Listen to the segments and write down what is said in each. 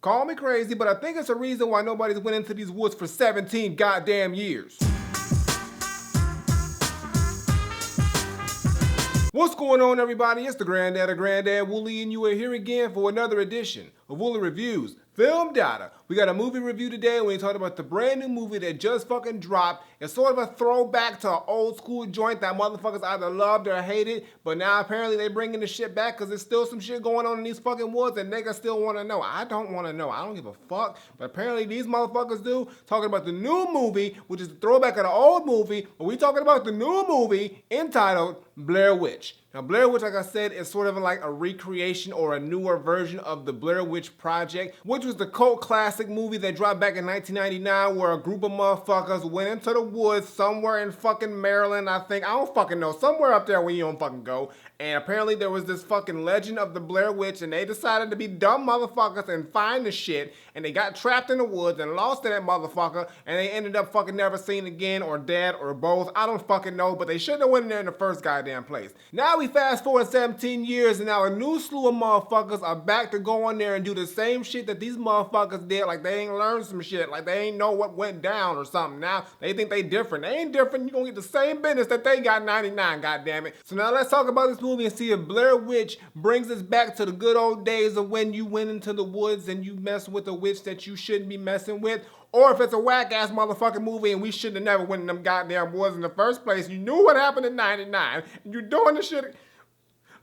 Call me crazy, but I think it's a reason why nobody's went into these woods for 17 goddamn years. What's going on, everybody? It's the Granddad of Granddad Woolly, and you are here again for another edition of Woolly Reviews Film Data. We got a movie review today, and we talked about the brand new movie that just fucking dropped. It's sort of a throwback to an old school joint that motherfuckers either loved or hated, but now apparently they bringing the shit back because there's still some shit going on in these fucking woods and niggas still want to know. I don't want to know. I don't give a fuck, but apparently these motherfuckers do. Talking about the new movie, which is the throwback of the old movie, but we talking about the new movie entitled Blair Witch. Now, Blair Witch, like I said, is sort of like a recreation or a newer version of the Blair Witch Project, which was the cult classic movie that dropped back in 1999 where a group of motherfuckers went into the woods somewhere in fucking Maryland, I think. I don't fucking know. Somewhere up there where you don't fucking go. And apparently there was this fucking legend of the Blair Witch, and they decided to be dumb motherfuckers and find the shit, and they got trapped in the woods and lost in that motherfucker, and they ended up fucking never seen again, or dead, or both. I don't fucking know, but they shouldn't have went in there in the first goddamn place. Now we fast forward 17 years, and now a new slew of motherfuckers are back to go in there and do the same shit that these motherfuckers did, like they ain't learned some shit, like they ain't know what went down or something. Now they think they different. They ain't different. You gonna get the same business that they got in 99, goddammit. So now let's talk about this movie and see if Blair Witch brings us back to the good old days of when you went into the woods and you messed with a witch that you shouldn't be messing with, or if it's a whack-ass motherfucking movie and we shouldn't have never went in them goddamn woods in the first place. You knew what happened in 99, and you're doing the shit.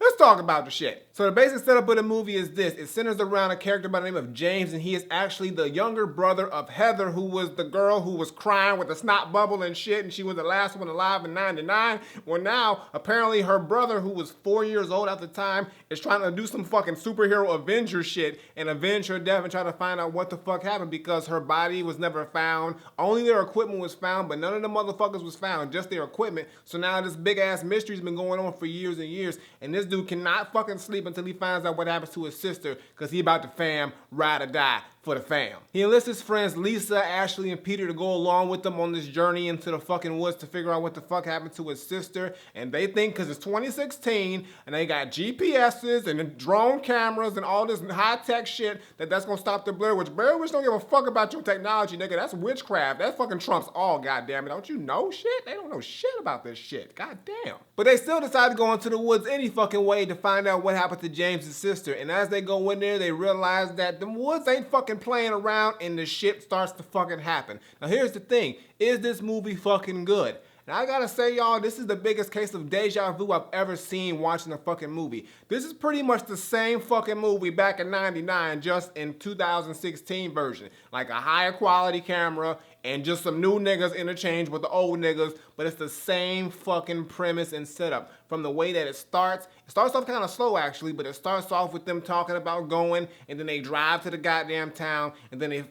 Let's talk about the shit. So the basic setup of the movie is this. It centers around a character by the name of James, and he is actually the younger brother of Heather, who was the girl who was crying with a snot bubble and shit, and she was the last one alive in 99. Well, now, apparently her brother, who was 4 years old at the time, is trying to do some fucking superhero Avenger shit and avenge her death and try to find out what the fuck happened because her body was never found. Only their equipment was found, but none of the motherfuckers was found, just their equipment. So now this big-ass mystery's been going on for years and years, and this dude cannot fucking sleep until he finds out what happens to his sister, because he about to ride or die for the fam. He enlists his friends Lisa, Ashley, and Peter to go along with them on this journey into the fucking woods to figure out what the fuck happened to his sister. And they think, because it's 2016 and they got GPSs and drone cameras and all this high-tech shit, that's gonna stop the Blair Witch. Blair Witch don't give a fuck about your technology, nigga. That's witchcraft. That fucking trumps all, goddamn it. Don't you know shit? They don't know shit about this shit. Goddamn. But they still decide to go into the woods any fucking way to find out what happened to James' sister. And as they go in there, they realize that the woods ain't fucking playing around and the shit starts to fucking happen. Now here's the thing, is this movie fucking good? And I gotta say, y'all, this is the biggest case of deja vu I've ever seen watching a fucking movie. This is pretty much the same fucking movie back in 99, just in 2016 version. Like a higher quality camera and just some new niggas interchanged with the old niggas, but it's the same fucking premise and setup. From the way that it starts off kind of slow actually, but it starts off with them talking about going, and then they drive to the goddamn town, and then they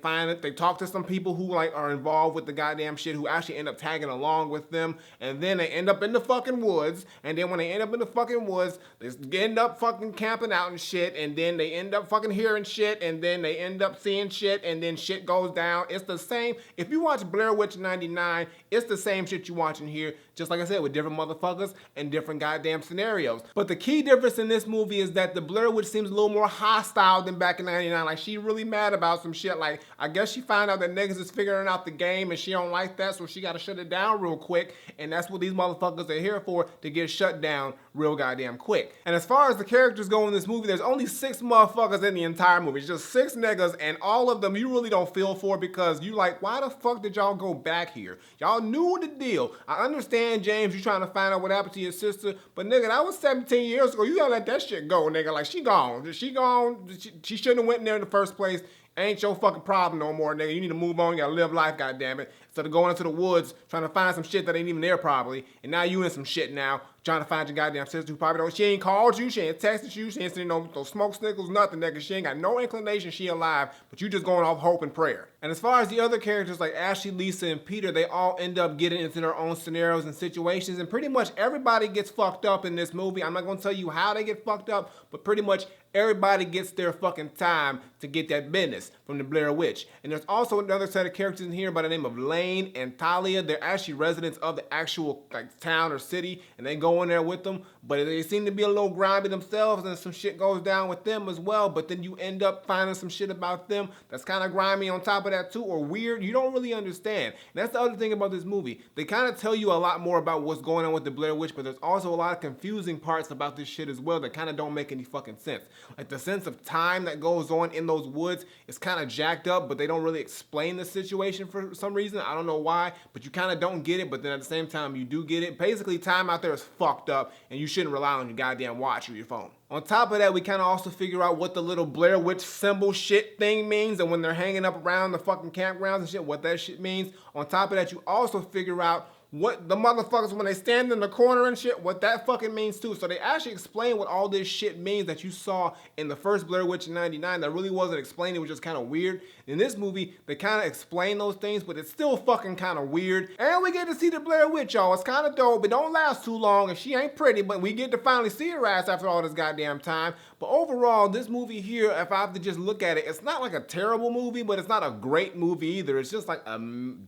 talk to some people who like are involved with the goddamn shit, who actually end up tagging along with them, and then they end up in the fucking woods, and then when they end up in the fucking woods, they end up fucking camping out and shit, and then they end up fucking hearing shit, and then they end up seeing shit, and then shit goes down. It's the same. If you watch Blair Witch 99, it's the same shit you watching here, just like I said, with different motherfuckers and different goddamn scenarios. But the key difference in this movie is that the Blair Witch seems a little more hostile than back in 99. Like, she really mad about some shit. Like, I guess she found out that niggas is figuring out the game and she don't like that, so she gotta shut it down real quick. And that's what these motherfuckers are here for, to get shut down real goddamn quick. And as far as the characters go in this movie, there's only 6 motherfuckers in the entire movie. It's just 6 niggas, and all of them you really don't feel for, because you like, why the fuck did y'all go back here? Y'all knew the deal. I understand, James, you trying to find out what happened to your sister, but nigga, that was 17 years ago. You gotta let that shit go, nigga. Like, she gone. She gone. She shouldn't have went in there in the first place. Ain't your fucking problem no more, nigga. You need to move on. You gotta live life, goddammit. Instead of going into the woods trying to find some shit that ain't even there probably, and now you in some shit now trying to find your goddamn sister who probably don't. She ain't called you, she ain't texted you, she ain't sending no smoke signals, nothing, nigga. She ain't got no inclination she alive, but you just going off hope and prayer. And as far as the other characters like Ashley, Lisa, and Peter, they all end up getting into their own scenarios and situations, and pretty much everybody gets fucked up in this movie. I'm not gonna tell you how they get fucked up, but pretty much Everybody gets their fucking time to get that business from the Blair Witch. And there's also another set of characters in here by the name of Lane and Talia. They're actually residents of the actual like town or city, and they go in there with them. But they seem to be a little grimy themselves, and some shit goes down with them as well. But then you end up finding some shit about them that's kind of grimy on top of that too, or weird. You don't really understand. And that's the other thing about this movie. They kind of tell you a lot more about what's going on with the Blair Witch, but there's also a lot of confusing parts about this shit as well that kind of don't make any fucking sense. Like the sense of time that goes on in those woods is kind of jacked up, but they don't really explain the situation for some reason. I don't know why, but you kind of don't get it, but then at the same time you do get it. Basically, time out there is fucked up, and you shouldn't rely on your goddamn watch or your phone. On top of that, we kind of also figure out what the little Blair Witch symbol shit thing means, and when they're hanging up around the fucking campgrounds and shit, what that shit means. On top of that, you also figure out what the motherfuckers, when they stand in the corner and shit, what that fucking means too. So they actually explain what all this shit means that you saw in the first Blair Witch in '99 that really wasn't explained. It was just kind of weird. In this movie, they kind of explain those things, but it's still fucking kind of weird. And we get to see the Blair Witch, y'all. It's kind of dope. It don't last too long, and she ain't pretty, but we get to finally see her ass after all this goddamn time. But overall, this movie here, if I have to just look at it, it's not like a terrible movie, but it's not a great movie either. It's just like a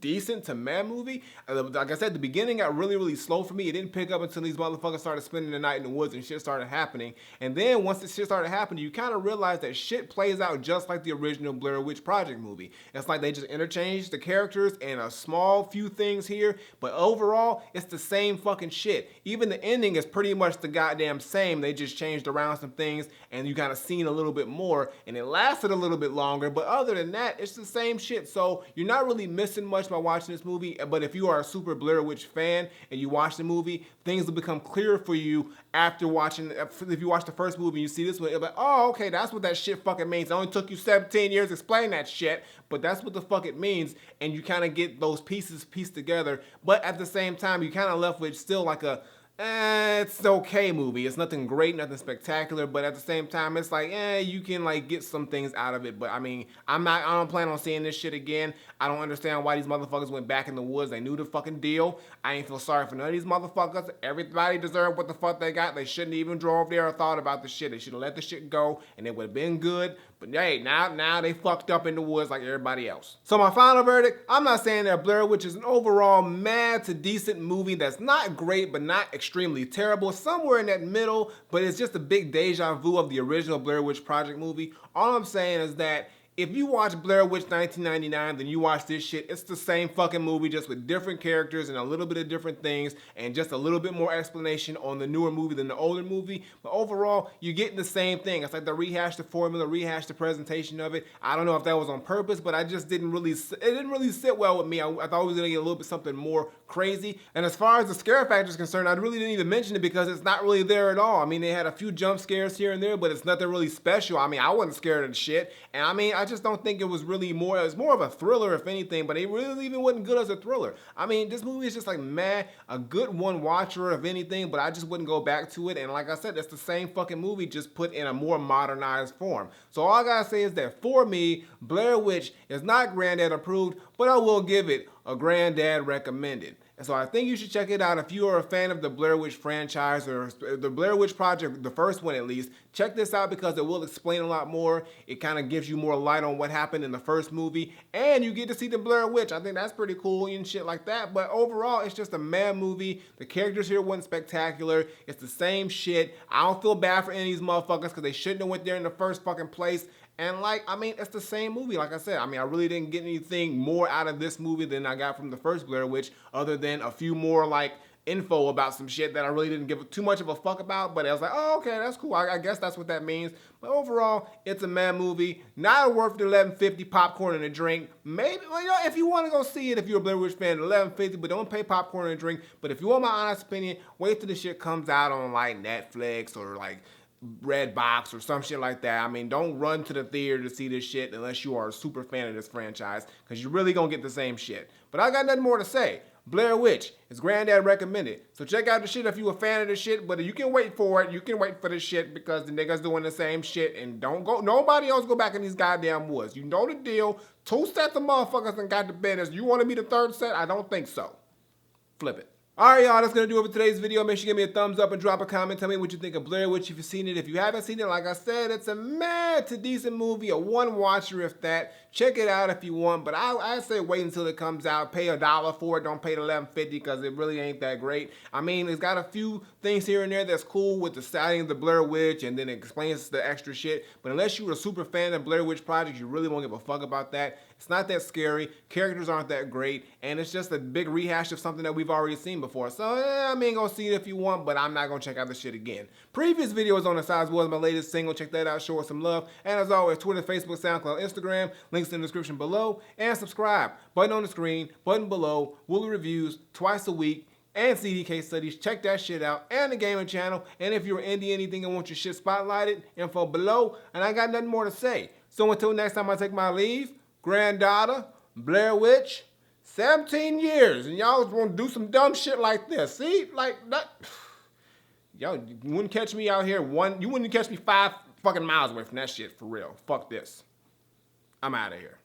decent to meh movie. Like I said, the beginning got really, really slow for me. It didn't pick up until these motherfuckers started spending the night in the woods and shit started happening. And then once the shit started happening, you kind of realize that shit plays out just like the original Blair Witch Project movie. It's like they just interchanged the characters and a small few things here, but overall, it's the same fucking shit. Even the ending is pretty much the goddamn same. They just changed around some things and you kind of seen a little bit more, and it lasted a little bit longer, but other than that, it's the same shit. So you're not really missing much by watching this movie, but if you are a super Blair Witch fan and you watch the movie, things will become clearer for you after watching. If you watch the first movie and you see this one, you'll be like, oh, okay, that's what that shit fucking means. It only took you 17 years to explain that shit, but that's what the fuck it means, and you kind of get those pieces pieced together, but at the same time, you kind of left with still like a, it's okay movie. It's nothing great, nothing spectacular, but at the same time, it's like, you can like get some things out of it. But I mean, I don't plan on seeing this shit again. I don't understand why these motherfuckers went back in the woods. They knew the fucking deal. I ain't feel sorry for none of these motherfuckers. Everybody deserved what the fuck they got. They shouldn't even drove there or thought about the shit. They should have let the shit go, and it would have been good. But hey, now they fucked up in the woods like everybody else. So my final verdict, I'm not saying that Blair Witch is an overall mad to decent movie that's not great but not extremely terrible. Somewhere in that middle, but it's just a big deja vu of the original Blair Witch Project movie. All I'm saying is that if you watch Blair Witch 1999, then you watch this shit, it's the same fucking movie, just with different characters and a little bit of different things, and just a little bit more explanation on the newer movie than the older movie. But overall, you're getting the same thing. It's like they rehashed the formula, rehashed the presentation of it. I don't know if that was on purpose, but I just didn't really, it didn't really sit well with me. I thought it was gonna get a little bit something more crazy. And as far as the scare factor is concerned, I really didn't even mention it because it's not really there at all. I mean, they had a few jump scares here and there, but it's nothing really special. I mean, I wasn't scared of the shit, and I mean, I just don't think it was really more, it was more of a thriller if anything, but it really even wasn't good as a thriller. I mean, this movie is just like meh, a good one watcher if anything, but I just wouldn't go back to it. And like I said, it's the same fucking movie, just put in a more modernized form. So all I gotta say is that for me, Blair Witch is not Granddad approved, but I will give it a Granddad recommended. And so I think you should check it out if you are a fan of the Blair Witch franchise or the Blair Witch Project, the first one at least. Check this out because it will explain a lot more. It kind of gives you more light on what happened in the first movie, and you get to see the Blair Witch. I think that's pretty cool and shit like that. But overall, it's just a mad movie. The characters here wasn't spectacular. It's the same shit. I don't feel bad for any of these motherfuckers because they shouldn't have went there in the first fucking place. And like, I mean, it's the same movie. Like I said, I mean, I really didn't get anything more out of this movie than I got from the first Blair Witch, other than a few more like info about some shit that I really didn't give too much of a fuck about. But I was like, oh, okay, that's cool. I guess that's what that means. But overall, it's a mad movie. Not worth the $11.50 popcorn and a drink. Maybe, well, you know, if you want to go see it, if you're a Blair Witch fan, $11.50, but don't pay popcorn and a drink. But if you want my honest opinion, wait till the shit comes out on like Netflix or like Redbox or some shit like that. I mean, don't run to the theater to see this shit unless you are a super fan of this franchise, because you're really gonna get the same shit. But I got nothing more to say. Blair Witch is Granddad recommended. So check out the shit if you a fan of the shit, but you can wait for it. You can wait for the shit because the niggas doing the same shit, and don't go, nobody else go back in these goddamn woods. You know the deal. 2 sets of motherfuckers and got the business. You want to be the 3rd set? I don't think so. Flip it. Alright, y'all, that's going to do it for today's video. Make sure you give me a thumbs up and drop a comment. Tell me what you think of Blair Witch if you've seen it. If you haven't seen it, like I said, it's a mad to decent movie, a one-watcher if that. Check it out if you want, but I say wait until it comes out. Pay $1 for it. Don't pay the $11.50 because it really ain't that great. I mean, it's got a few things here and there that's cool with the styling of the Blair Witch, and then it explains the extra shit. But unless you're a super fan of Blair Witch Project, you really won't give a fuck about that. It's not that scary. Characters aren't that great, and it's just a big rehash of something that we've already seen before. So, I mean, go see it if you want, but I'm not gonna check out this shit again. Previous videos on the size was my latest single. Check that out. Show us some love. And as always, Twitter, Facebook, SoundCloud, Instagram. Links in the description below. And subscribe. Button on the screen. Button below. Woolly Reviews twice a week. And CDK Studies. Check that shit out. And the gaming channel. And if you're into anything and want your shit spotlighted, info below. And I got nothing more to say. So until next time I take my leave, granddaughter, Blair Witch, 17 years, and y'all want to do some dumb shit like this. See? Like, that. Y'all, you wouldn't catch me out here you wouldn't catch me 5 fucking miles away from that shit, for real. Fuck this. I'm out of here.